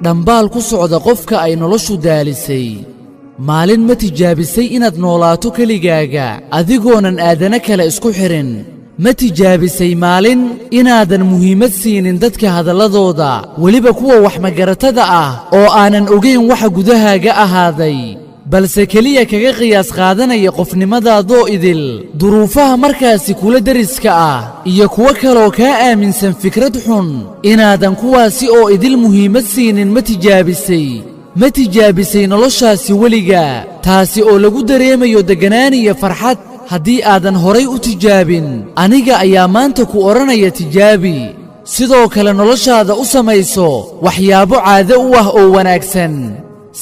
dhambaal ku socda qofka ay noloshu daalisay maalin ma tijaabisay inaad noolaato keligaaga adigoonan aadana kale isku xirin ma tijaabisay maalin inaadan muhiimad siinin dadka hadalladooda weliba kuwa wax magaratada ah oo aanan ogayn waxa gudahaaga ahaaday balse keliya kaga qiyaas qaadanaya qofnimadaadoo idil duruufaha markaasi kula deriska ah iyo kuwo kaloo kaa aaminsan fikrad xun inaadan kuwaasi oo idil muhiimad siinin ma tijaabisay noloshaasi weligaa taasi oo lagu dareemayo degganaan iyo farxad haddii aadan horay u tijaabin aniga ayaa maanta ku odhanaya tijaabi sidoo kale noloshaada u samayso waxyaabo caado u ah oo wanaagsan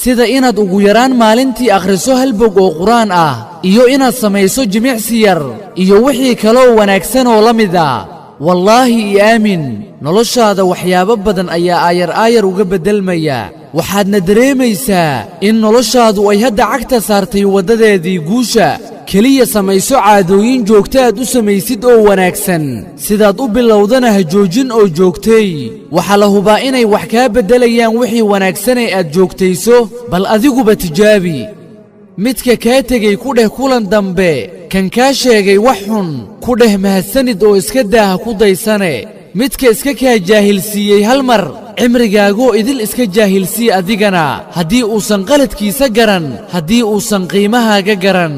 sida inaad ugu yaraan maalintii akhriso hal bog oo qur'aan ah iyo inaad samayso jimicsi yar iyo wixii kaloo wanaagsan oo la mid ah wallaahi ii aamin noloshaada waxyaabo badan ayaa aayar uga beddelmaya waxaadna dareemaysaa in noloshaadu ay hadda cagta saartay waddadeedii guusha keliya samayso caadooyin joogta aad u samaysid oo wanaagsan sidaad u bilowdana ha joojin oo joogtay waxaa la hubaa inay wax kaa beddelayaan wixii wanaagsanee aad joogtayso bal adiguba tijaabi midka kaa tegey ku dheh kulan dambe kan kaa sheegay wax xun ku dheh mahadsanid oo iska daaha ku daysane midka iska kaa jaahilsiiyey hal mar cimrigaagoo idil iska jaahilsii adigana haddii uusan qaladkiisa garan haddii uusan qiimahaaga garan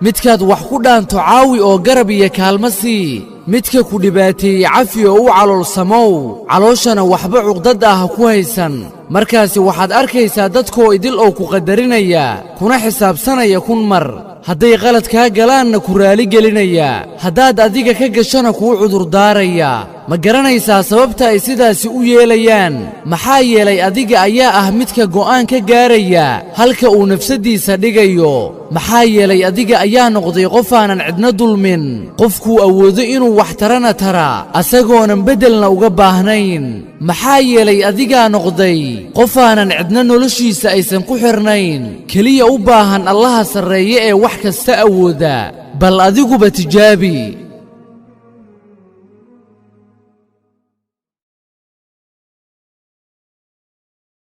midkaad wax ku dhaanto caawi oo garab iyo kaalmo sii midka ku dhibaateeyey cafi oo u caloolsamow calooshana waxba cuqdad ah ku haysan markaasi waxaad arkaysaa dadkoo idil oo ku qadarinaya kuna xisaabsanaya kun mar hadday qalad kaa galaanna ku raaligelinaya haddaad adiga ka gashana kuu cudurdaaraya ma garanaysaa sababta ay sidaasi u yeelayaan maxaa yeelay adiga ayaa ah midka go'aan ka gaaraya halka uu nafsaddiisa dhigayo maxaa yeelay adiga ayaa noqday qof aanan cidna dulmin qofkuu awoodo inuu wax tarana tara asagoonan beddelna uga baahnayn maxaa yeelay adigaa noqday qof aanan cidna noloshiisa aysan ku xirnayn keliya u baahan allaha sarreeye ee wax kasta awooda bal adiguba tijaabi